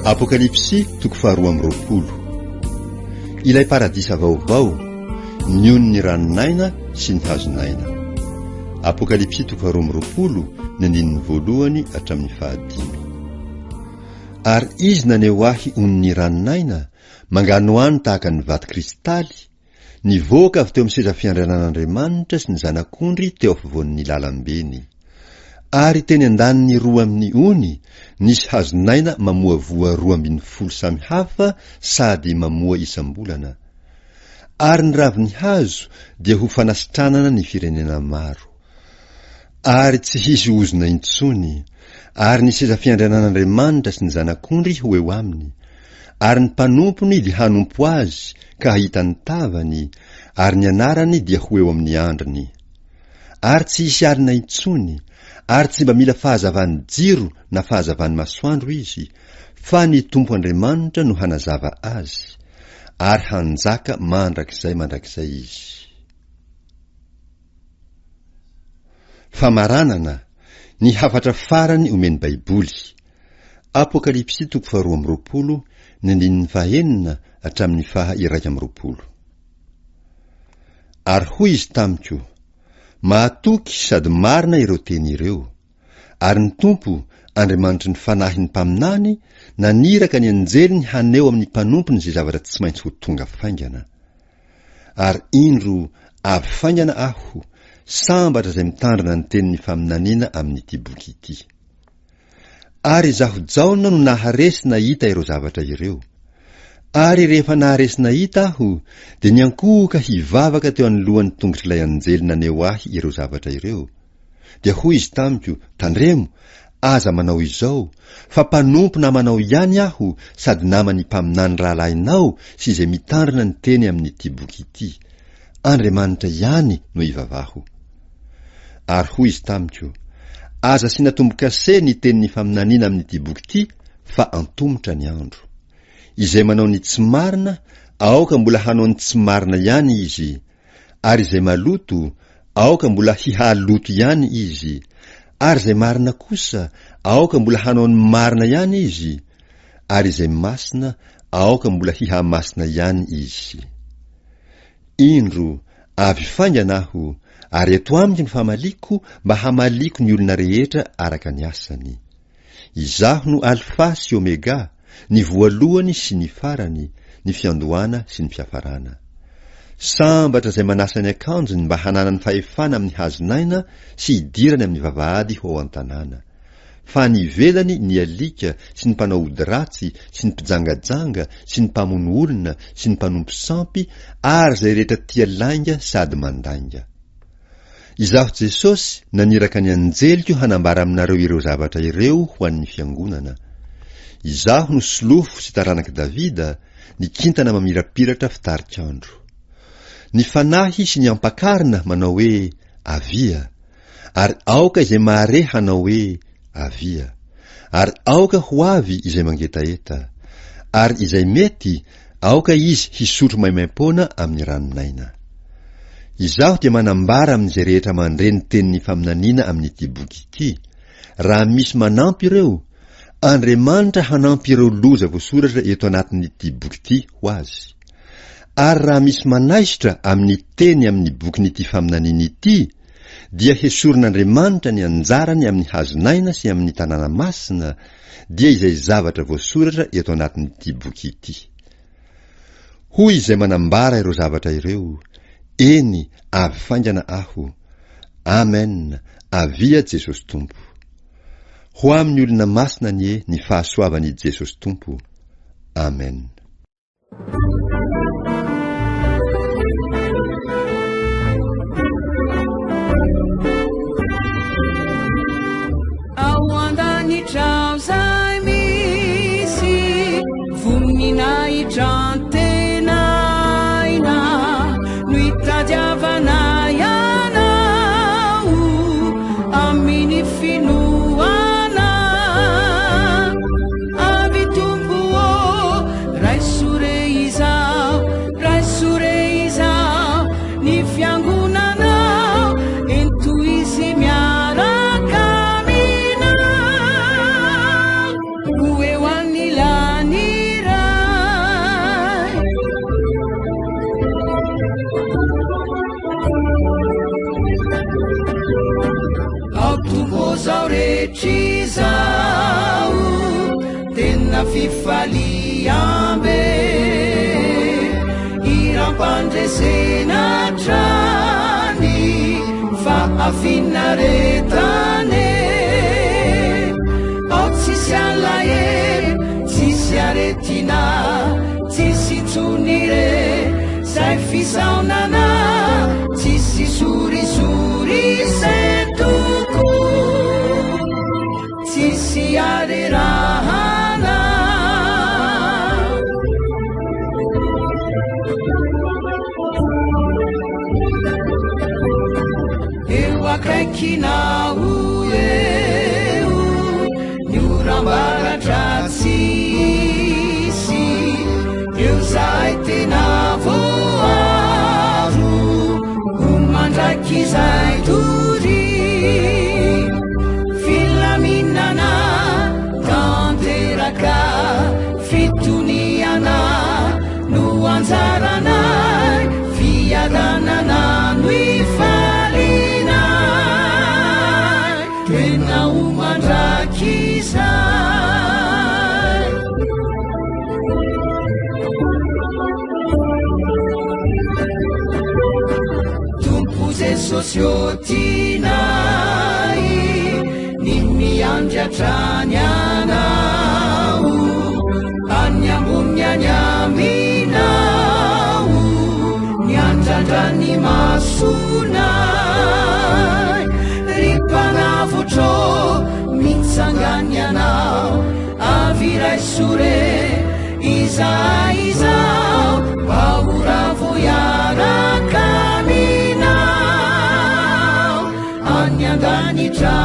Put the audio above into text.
Apokalipsy toko faharoa amby roapolo. Ilay paradisa vaovao, ny on'ny ranonaina sy ny hazonaina. Apokalipsy toko faharoa amby roapolo, ny andinin'ny voalohany hatramin'ny fahadimy. Ary izy naneo ahy on'ny ranonaina, mangano any tahaka ny vato kristaly, nivoaka avy teo amin'ny seza fiandrianan'Andriamanitra sy ny zanak'ondry teo afovoan'ny lalambeny. Ary teny andaniny roa amin'ny ony, nisy hazonaina mamoa voa 12 samy hafa sady mamoa isam-bolana. Ary ny ravin'ny hazo dia ho fanasitranana ny firenena maro. Ary tsy hisy ozona intsony, ary ny seza fiandrianan'Andriamanitra sy ny zanak'ondry ho eo aminy. Ary ny mpanompony dia hanompo azy ka hahitany tavany, ary ny anarany dia ho eo amin'ny andriny. Ary tsy hisy alina intsony, ary tsy mba mila fahazavan'ny jiro na fahazavan'ny masoandro izy, fa ny Tompo Andriamanitra no hanazava azy, ary hanjaka mandrakizay izy. Famaranana, ny hafatra farany omeny baiboly. Apokalipsy toko faharoa amby roapolo, ny andinin'ny fahaenina hatramin'ny faha-1 amby roapolo. Ary hoy izy tamiko, mahatoky sady marina ireo teny ireo. Ary ny Tompo, Andriamanitry ny fanahy ny mpaminany, naniraka ny anjeliny haneo amin'ny mpanompony zay zavatra tsy maintsy ho tonga faingana. Ary indro avy faingana aho, sambatra izay mitandrina ny tenin'ny faminaniana amin'ity boky ity. Ary izaho jaona no naharesy nahita ireo zavatra ireo. Ary rehefa naharesy nahita aho, dia niankohoka hivavaka teo anoloan'ny tongotr'ilay anjely naneo ahy ireo zavatra ireo. Dia hoy izy tamiko, tandremo, aza manao izao, fa mpanompo namanao ihany aho, sady namany mpaminany rahalahinao sy izay mitandrina ny teny amin'ity boky ity. Andriamanitra ihany no ivavaho. Ary hoy izy tamiko, aza sy natombo-kase ny tenin'ny faminaniana amin'ity boky ity, fa antomotra ny andro. Izay manao ny tsy marina, aoka mbola hanao ny tsy marina ihany izy, ary izay maloto, aoka mbola hihaloto ihany izy, ary izay marina kosa, aoka mbola hanao ny marina ihany izy, ary izay masina, aoka mbola hihamasina ihany izy. Indro avy faingana aho, ary eto amiko ny famaliko mba hamaliko ny olona rehetra araka ny asany. Izaho no Alfa sy Omega, ny voalohany sy ny farany, ny fiandohana sy ny fiafarana. Sambatra izay manasa ny akanjony mba hanana ny fahefana amin'ny hazonaina sy hidirany amin'ny vavahady ho an-tanàna. Fa ny ivelany ny alika sy ny mpanao ody ratsy sy ny mpijangajanga sy ny mpamono olona sy ny mpanompo sampy ary izay rehetra tia lainga sady mandainga. Izaho Jesosy naniraka ny anjeliko hanambara aminareo ireo zavatra ireo ho an'ny fiangonana. Izaho no Solofo sy taranaka Davida, ny kintana mamirapiratra fitarik'andro. Ny fanahy sy ny ampakarina manao hoe avia, ary aoka izay mahare hanao hoe avia, ary aoka ho avy izay mangetaeta, ary izay mety aoka izy hisotro maimaim-poana amin'ny ranonaina. Izaho dia manambara amin'izay rehetra mandre ny tenin'ny faminaniana amin'ity boky ity. Raha misy manampy ireo, Andriamanitra hanampy ireo loza voasoratra eto anatin'ity boky ity ho azy. Ary raha misy manaisitra amin'ny teny amin'ny bokin'ity faminaniana ity, dia hesorin'Andriamanitra ny anjarany amin'ny hazonaina sy amin'ny tanàna masina, dia izay zavatra voasoratra eto anatin'ity boky ity. Hoy izay manambara ireo zavatra ireo, eny, avy faingana aho. Amen, avia Jesosy Tompo. Ho amin'ny olona masina ny fahasoavan'i Jesosy Tompo. Amen. Ao andanitra izay misy voninahitra antenaina no hitadiavana ianao amin'ny finoana. Avy Tompo raisore izay rehetr'izao tena fifaliambe irampandresenatrany fa afinaretane ao tsisy alahery tsisy aretina tsisy tsonire zay fisaonana tsisy sorisori setoko tsisy arerahana eo akaikinao eo ny orambaratra-tsisy eo zay tena voaro ho mandraky zay tory filaminana tanteraka fitoniana no anjaranay fiadanana no ifalinay tena ho mandraky zay tompo ze sosiotinay ny miandriatrany anao any ambony any aminao ny andrandrany masonay ry mpanavotro mitsangany anao aviray sore izao mba ho ravoiaraka aminao any andanitra